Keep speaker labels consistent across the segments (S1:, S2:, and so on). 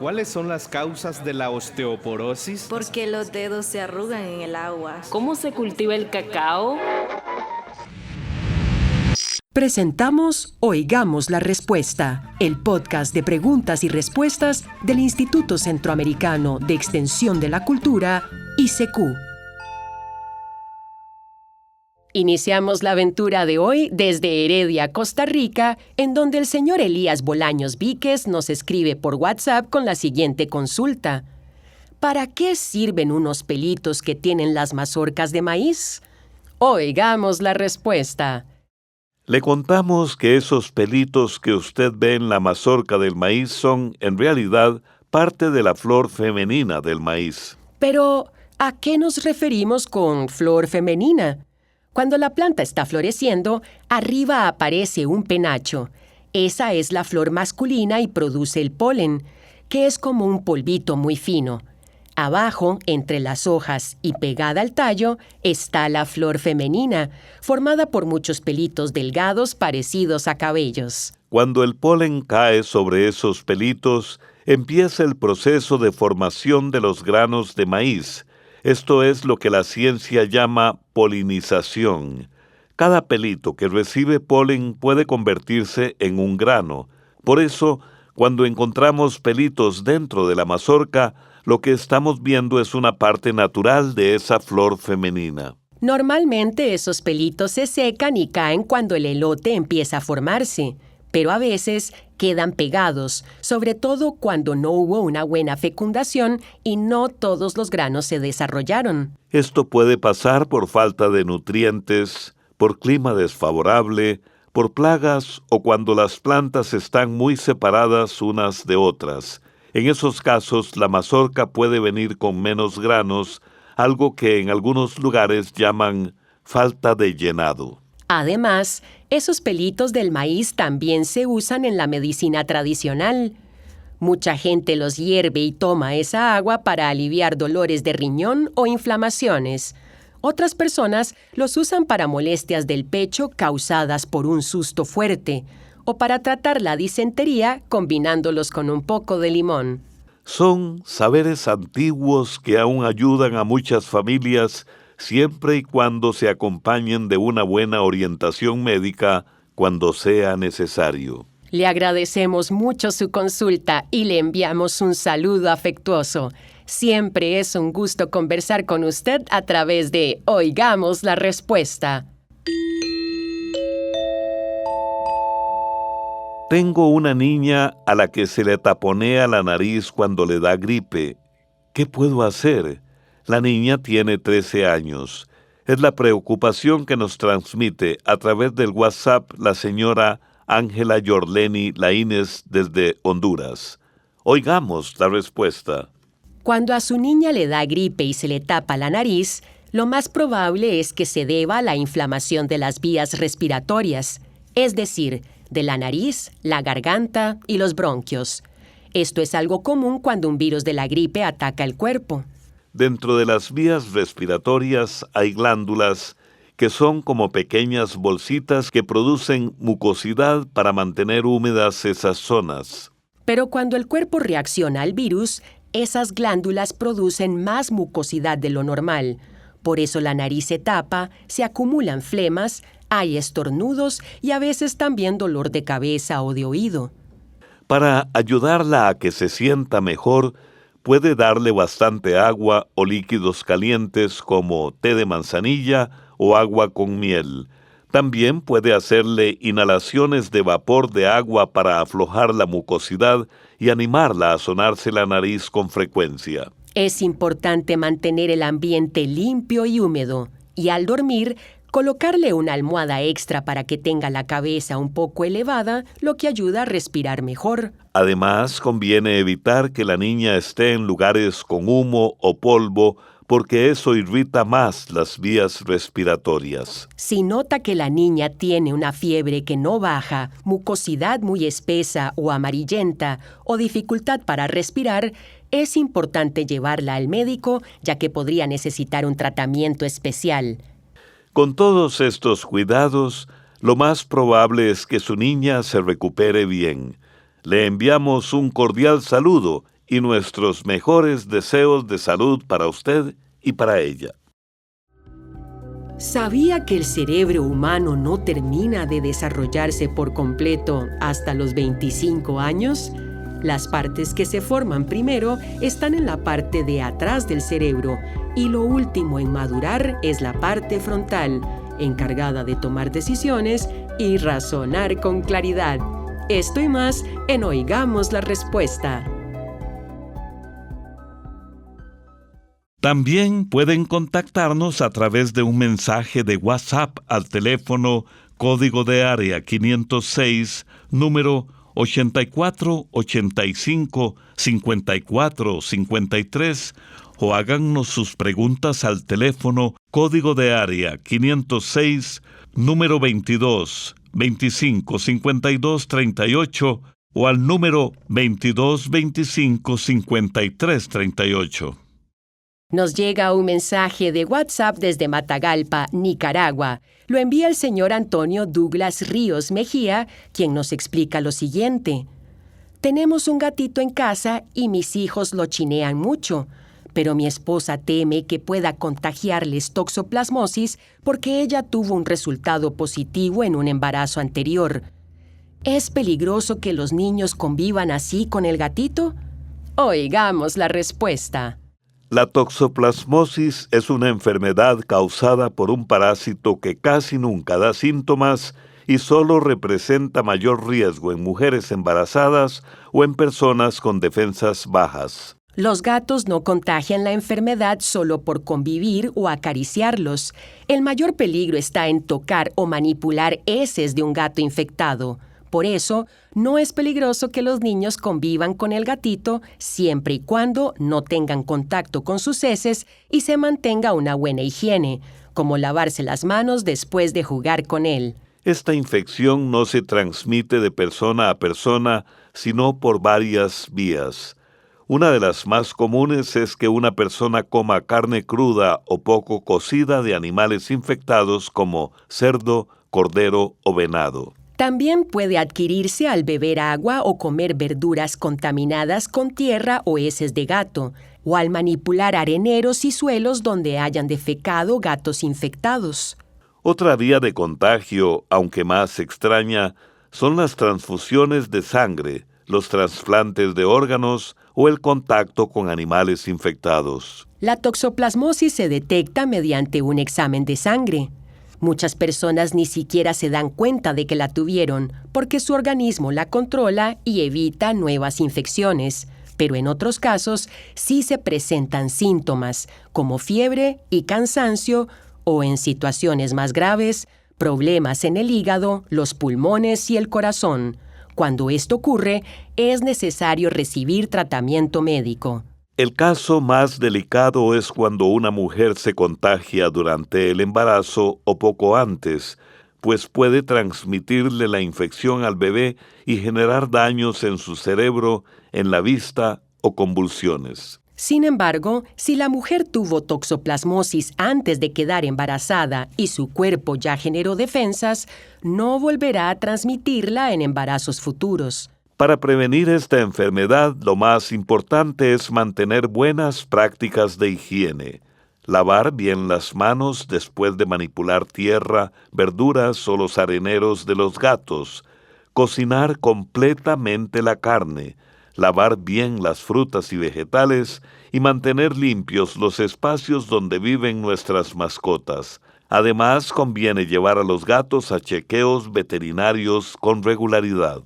S1: ¿Cuáles son las causas de la osteoporosis?
S2: Porque los dedos se arrugan en el agua.
S3: ¿Cómo se cultiva el cacao?
S4: Presentamos Oigamos la Respuesta, el podcast de preguntas y respuestas del Instituto Centroamericano de Extensión de la Cultura, ICQ. Iniciamos la aventura de hoy desde Heredia, Costa Rica, en donde el señor Elías Bolaños Víquez nos escribe por WhatsApp con la siguiente consulta. ¿Para qué sirven unos pelitos que tienen las mazorcas de maíz? Oigamos la respuesta.
S5: Le contamos que esos pelitos que usted ve en la mazorca del maíz son, en realidad, parte de la flor femenina del maíz.
S4: Pero, ¿a qué nos referimos con flor femenina? Cuando la planta está floreciendo, arriba aparece un penacho. Esa es la flor masculina y produce el polen, que es como un polvito muy fino. Abajo, entre las hojas y pegada al tallo, está la flor femenina, formada por muchos pelitos delgados parecidos a cabellos.
S5: Cuando el polen cae sobre esos pelitos, empieza el proceso de formación de los granos de maíz. Esto es lo que la ciencia llama polinización. Cada pelito que recibe polen puede convertirse en un grano. Por eso, cuando encontramos pelitos dentro de la mazorca, lo que estamos viendo es una parte natural de esa flor femenina.
S4: Normalmente esos pelitos se secan y caen cuando el elote empieza a formarse, pero a veces quedan pegados, sobre todo cuando no hubo una buena fecundación y no todos los granos se desarrollaron.
S5: Esto puede pasar por falta de nutrientes, por clima desfavorable, por plagas o cuando las plantas están muy separadas unas de otras. En esos casos, la mazorca puede venir con menos granos, algo que en algunos lugares llaman falta de llenado.
S4: Además, esos pelitos del maíz también se usan en la medicina tradicional. Mucha gente los hierve y toma esa agua para aliviar dolores de riñón o inflamaciones. Otras personas los usan para molestias del pecho causadas por un susto fuerte o para tratar la disentería combinándolos con un poco de limón.
S5: Son saberes antiguos que aún ayudan a muchas familias siempre y cuando se acompañen de una buena orientación médica cuando sea necesario.
S4: Le agradecemos mucho su consulta y le enviamos un saludo afectuoso. Siempre es un gusto conversar con usted a través de Oigamos la Respuesta.
S5: Tengo una niña a la que se le taponea la nariz cuando le da gripe. ¿Qué puedo hacer? La niña tiene 13 años. Es la preocupación que nos transmite a través del WhatsApp la señora Ángela Yorleni Laínez desde Honduras. Oigamos la respuesta.
S4: Cuando a su niña le da gripe y se le tapa la nariz, lo más probable es que se deba a la inflamación de las vías respiratorias, es decir, de la nariz, la garganta y los bronquios. Esto es algo común cuando un virus de la gripe ataca el cuerpo.
S5: Dentro de las vías respiratorias hay glándulas que son como pequeñas bolsitas que producen mucosidad para mantener húmedas esas zonas.
S4: Pero cuando el cuerpo reacciona al virus, esas glándulas producen más mucosidad de lo normal. Por eso la nariz se tapa, se acumulan flemas, hay estornudos y a veces también dolor de cabeza o de oído.
S5: Para ayudarla a que se sienta mejor, puede darle bastante agua o líquidos calientes como té de manzanilla o agua con miel. También puede hacerle inhalaciones de vapor de agua para aflojar la mucosidad y animarla a sonarse la nariz con frecuencia.
S4: Es importante mantener el ambiente limpio y húmedo, y al dormir, colocarle una almohada extra para que tenga la cabeza un poco elevada, lo que ayuda a respirar mejor.
S5: Además, conviene evitar que la niña esté en lugares con humo o polvo, porque eso irrita más las vías respiratorias.
S4: Si nota que la niña tiene una fiebre que no baja, mucosidad muy espesa o amarillenta, o dificultad para respirar, es importante llevarla al médico, ya que podría necesitar un tratamiento especial.
S5: Con todos estos cuidados, lo más probable es que su niña se recupere bien. Le enviamos un cordial saludo y nuestros mejores deseos de salud para usted y para ella.
S4: ¿Sabía que el cerebro humano no termina de desarrollarse por completo hasta los 25 años? Las partes que se forman primero están en la parte de atrás del cerebro y lo último en madurar es la parte frontal, encargada de tomar decisiones y razonar con claridad. Esto y más en Oigamos la Respuesta.
S5: También pueden contactarnos a través de un mensaje de WhatsApp al teléfono código de área 506, número 8485-5453, o háganos sus preguntas al teléfono código de área 506, número 22 25 52 38, o al número 22 25 53 38.
S4: Nos llega un mensaje de WhatsApp desde Matagalpa, Nicaragua. Lo envía el señor Antonio Douglas Ríos Mejía, quien nos explica lo siguiente. Tenemos un gatito en casa y mis hijos lo chinean mucho, pero mi esposa teme que pueda contagiarles toxoplasmosis porque ella tuvo un resultado positivo en un embarazo anterior. ¿Es peligroso que los niños convivan así con el gatito? Oigamos la respuesta.
S5: La toxoplasmosis es una enfermedad causada por un parásito que casi nunca da síntomas y solo representa mayor riesgo en mujeres embarazadas o en personas con defensas bajas.
S4: Los gatos no contagian la enfermedad solo por convivir o acariciarlos. El mayor peligro está en tocar o manipular heces de un gato infectado. Por eso, no es peligroso que los niños convivan con el gatito siempre y cuando no tengan contacto con sus heces y se mantenga una buena higiene, como lavarse las manos después de jugar con él.
S5: Esta infección no se transmite de persona a persona, sino por varias vías. Una de las más comunes es que una persona coma carne cruda o poco cocida de animales infectados como cerdo, cordero o venado.
S4: También puede adquirirse al beber agua o comer verduras contaminadas con tierra o heces de gato, o al manipular areneros y suelos donde hayan defecado gatos infectados.
S5: Otra vía de contagio, aunque más extraña, son las transfusiones de sangre, los trasplantes de órganos o el contacto con animales infectados.
S4: La toxoplasmosis se detecta mediante un examen de sangre. Muchas personas ni siquiera se dan cuenta de que la tuvieron porque su organismo la controla y evita nuevas infecciones, pero en otros casos sí se presentan síntomas como fiebre y cansancio o, en situaciones más graves, problemas en el hígado, los pulmones y el corazón. Cuando esto ocurre, es necesario recibir tratamiento médico.
S5: El caso más delicado es cuando una mujer se contagia durante el embarazo o poco antes, pues puede transmitirle la infección al bebé y generar daños en su cerebro, en la vista o convulsiones.
S4: Sin embargo, si la mujer tuvo toxoplasmosis antes de quedar embarazada y su cuerpo ya generó defensas, no volverá a transmitirla en embarazos futuros.
S5: Para prevenir esta enfermedad, lo más importante es mantener buenas prácticas de higiene. Lavar bien las manos después de manipular tierra, verduras o los areneros de los gatos. Cocinar completamente la carne. Lavar bien las frutas y vegetales y mantener limpios los espacios donde viven nuestras mascotas. Además, conviene llevar a los gatos a chequeos veterinarios con regularidad.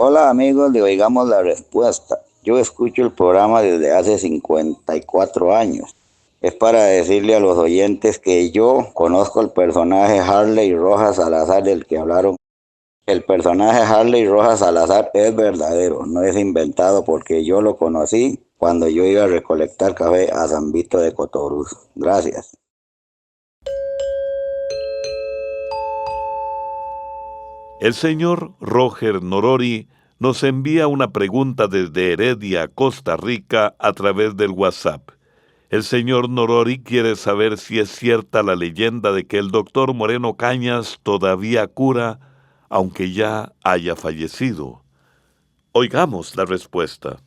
S6: Hola amigos de Oigamos la Respuesta. Yo escucho el programa desde hace 54 años. Es para decirle a los oyentes que yo conozco el personaje Harley Rojas Salazar del que hablaron. El personaje Harley Rojas Salazar es verdadero, no es inventado porque yo lo conocí cuando yo iba a recolectar café a San Vito de Cotoruz. Gracias.
S5: El señor Roger Norori nos envía una pregunta desde Heredia, Costa Rica, a través del WhatsApp. El señor Norori quiere saber si es cierta la leyenda de que el doctor Moreno Cañas todavía cura, aunque ya haya fallecido. Oigamos la respuesta.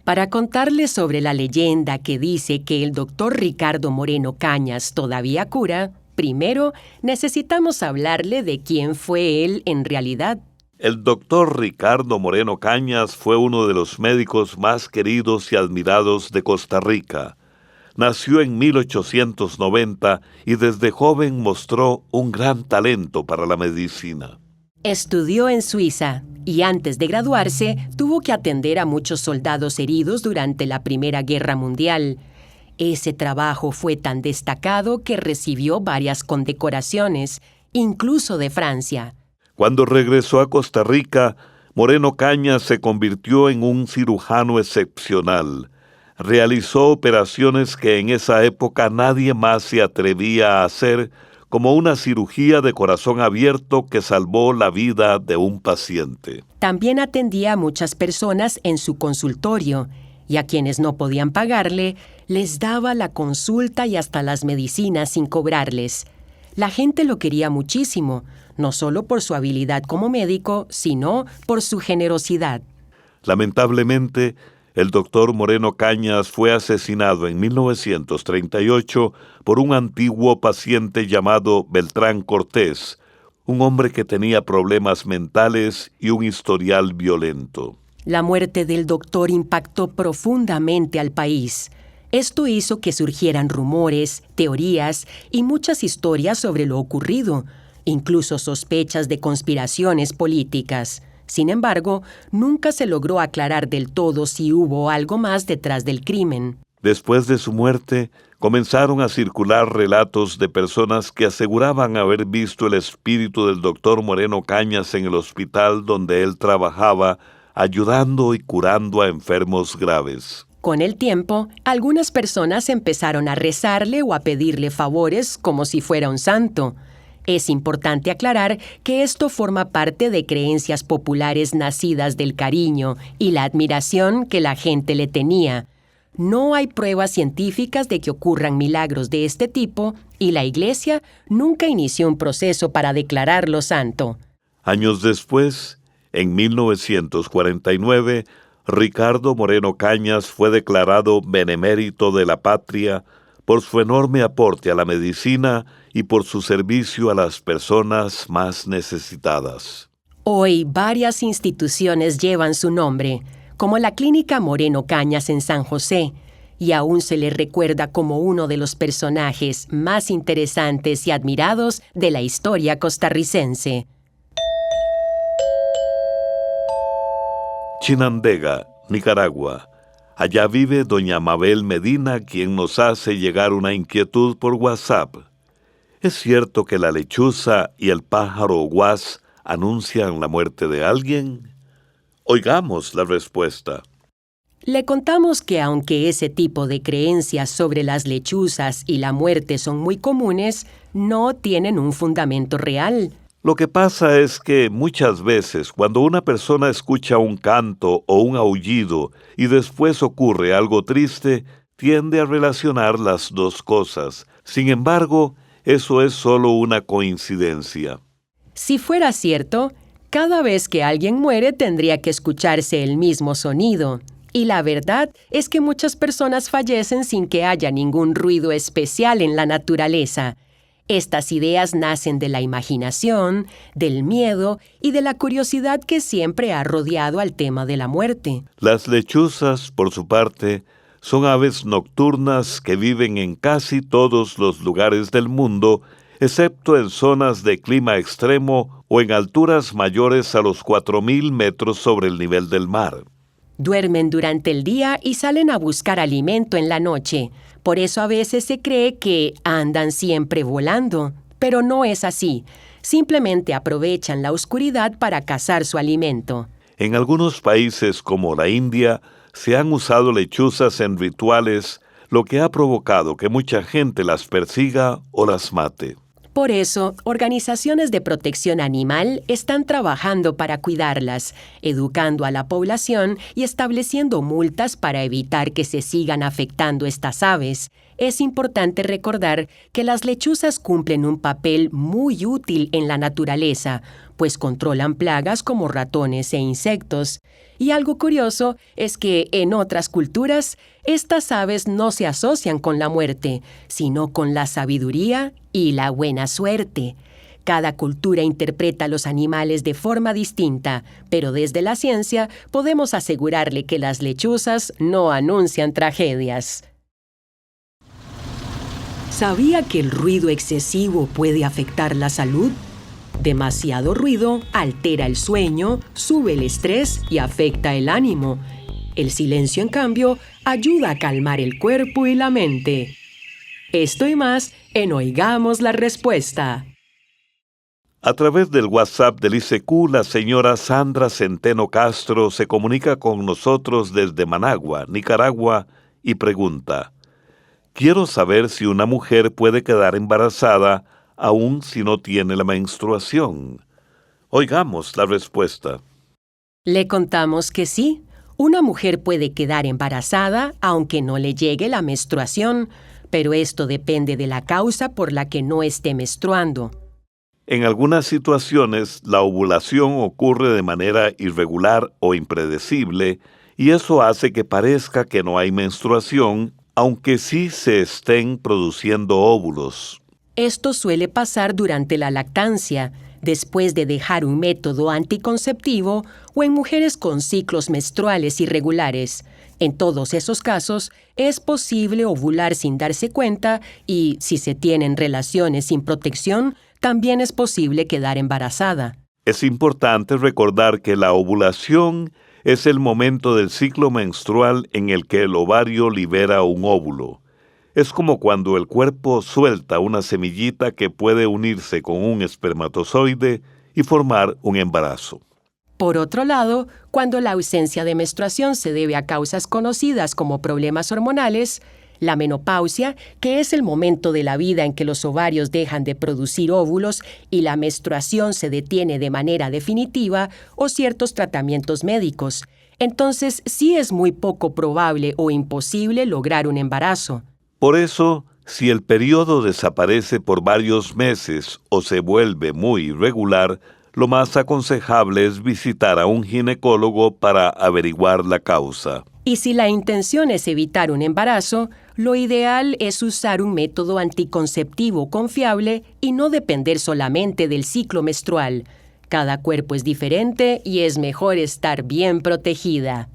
S4: Para contarles sobre la leyenda que dice que el doctor Ricardo Moreno Cañas todavía cura, primero necesitamos hablarle de quién fue él en realidad.
S5: El doctor Ricardo Moreno Cañas fue uno de los médicos más queridos y admirados de Costa Rica. Nació en 1890 y desde joven mostró un gran talento para la medicina.
S4: Estudió en Suiza y antes de graduarse tuvo que atender a muchos soldados heridos durante la Primera Guerra Mundial. Ese trabajo fue tan destacado que recibió varias condecoraciones, incluso de Francia.
S5: Cuando regresó a Costa Rica, Moreno Cañas se convirtió en un cirujano excepcional. Realizó operaciones que en esa época nadie más se atrevía a hacer, como una cirugía de corazón abierto que salvó la vida de un paciente.
S4: También atendía a muchas personas en su consultorio y a quienes no podían pagarle, les daba la consulta y hasta las medicinas sin cobrarles. La gente lo quería muchísimo, no solo por su habilidad como médico, sino por su generosidad.
S5: Lamentablemente, el doctor Moreno Cañas fue asesinado en 1938 por un antiguo paciente llamado Beltrán Cortés, un hombre que tenía problemas mentales y un historial violento.
S4: La muerte del doctor impactó profundamente al país. Esto hizo que surgieran rumores, teorías y muchas historias sobre lo ocurrido, incluso sospechas de conspiraciones políticas. Sin embargo, nunca se logró aclarar del todo si hubo algo más detrás del crimen.
S5: Después de su muerte, comenzaron a circular relatos de personas que aseguraban haber visto el espíritu del doctor Moreno Cañas en el hospital donde él trabajaba, ayudando y curando a enfermos graves.
S4: Con el tiempo, algunas personas empezaron a rezarle o a pedirle favores como si fuera un santo. Es importante aclarar que esto forma parte de creencias populares nacidas del cariño y la admiración que la gente le tenía. No hay pruebas científicas de que ocurran milagros de este tipo y la Iglesia nunca inició un proceso para declararlo santo.
S5: Años después, en 1949, Ricardo Moreno Cañas fue declarado benemérito de la patria por su enorme aporte a la medicina y por su servicio a las personas más necesitadas.
S4: Hoy varias instituciones llevan su nombre, como la Clínica Moreno Cañas en San José, y aún se le recuerda como uno de los personajes más interesantes y admirados de la historia costarricense.
S5: Chinandega, Nicaragua. Allá vive doña Mabel Medina, quien nos hace llegar una inquietud por WhatsApp. ¿Es cierto que la lechuza y el pájaro guas anuncian la muerte de alguien? Oigamos la respuesta.
S4: Le contamos que aunque ese tipo de creencias sobre las lechuzas y la muerte son muy comunes, no tienen un fundamento real.
S5: Lo que pasa es que muchas veces cuando una persona escucha un canto o un aullido y después ocurre algo triste, tiende a relacionar las dos cosas. Sin embargo, eso es solo una coincidencia.
S4: Si fuera cierto, cada vez que alguien muere tendría que escucharse el mismo sonido. Y la verdad es que muchas personas fallecen sin que haya ningún ruido especial en la naturaleza. Estas ideas nacen de la imaginación, del miedo y de la curiosidad que siempre ha rodeado al tema de la muerte.
S5: Las lechuzas, por su parte, son aves nocturnas que viven en casi todos los lugares del mundo, excepto en zonas de clima extremo o en alturas mayores a los 4.000 metros sobre el nivel del mar.
S4: Duermen durante el día y salen a buscar alimento en la noche. Por eso a veces se cree que andan siempre volando, pero no es así. Simplemente aprovechan la oscuridad para cazar su alimento.
S5: En algunos países como la India, se han usado lechuzas en rituales, lo que ha provocado que mucha gente las persiga o las mate.
S4: Por eso, organizaciones de protección animal están trabajando para cuidarlas, educando a la población y estableciendo multas para evitar que se sigan afectando estas aves. es importante recordar que las lechuzas cumplen un papel muy útil en la naturaleza, pues controlan plagas como ratones e insectos. Y algo curioso es que en otras culturas, estas aves no se asocian con la muerte, sino con la sabiduría y la buena suerte. Cada cultura interpreta a los animales de forma distinta, pero desde la ciencia podemos asegurarle que las lechuzas no anuncian tragedias. ¿Sabía que el ruido excesivo puede afectar la salud? Demasiado ruido altera el sueño, sube el estrés y afecta el ánimo. El silencio, en cambio, ayuda a calmar el cuerpo y la mente. Esto y más en Oigamos la Respuesta.
S5: A través del WhatsApp del ICQ, la señora Sandra Centeno Castro se comunica con nosotros desde Managua, Nicaragua, y pregunta: quiero saber si una mujer puede quedar embarazada aun si no tiene la menstruación. Oigamos la respuesta.
S4: Le contamos que sí, una mujer puede quedar embarazada aunque no le llegue la menstruación, pero esto depende de la causa por la que no esté menstruando.
S5: En algunas situaciones, la ovulación ocurre de manera irregular o impredecible, y eso hace que parezca que no hay menstruación, aunque sí se estén produciendo óvulos.
S4: Esto suele pasar durante la lactancia, después de dejar un método anticonceptivo o en mujeres con ciclos menstruales irregulares. En todos esos casos, es posible ovular sin darse cuenta y, si se tienen relaciones sin protección, también es posible quedar embarazada.
S5: Es importante recordar que la ovulación es el momento del ciclo menstrual en el que el ovario libera un óvulo. Es como cuando el cuerpo suelta una semillita que puede unirse con un espermatozoide y formar un embarazo.
S4: Por otro lado, cuando la ausencia de menstruación se debe a causas conocidas como problemas hormonales, la menopausia, que es el momento de la vida en que los ovarios dejan de producir óvulos y la menstruación se detiene de manera definitiva, o ciertos tratamientos médicos, entonces sí es muy poco probable o imposible lograr un embarazo.
S5: Por eso, si el periodo desaparece por varios meses o se vuelve muy irregular, lo más aconsejable es visitar a un ginecólogo para averiguar la causa.
S4: Y si la intención es evitar un embarazo, lo ideal es usar un método anticonceptivo confiable y no depender solamente del ciclo menstrual. Cada cuerpo es diferente y es mejor estar bien protegida.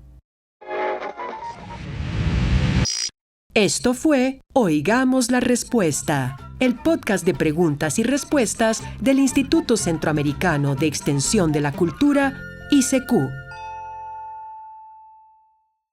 S4: Esto fue Oigamos la Respuesta, el podcast de preguntas y respuestas del Instituto Centroamericano de Extensión de la Cultura, ICQ.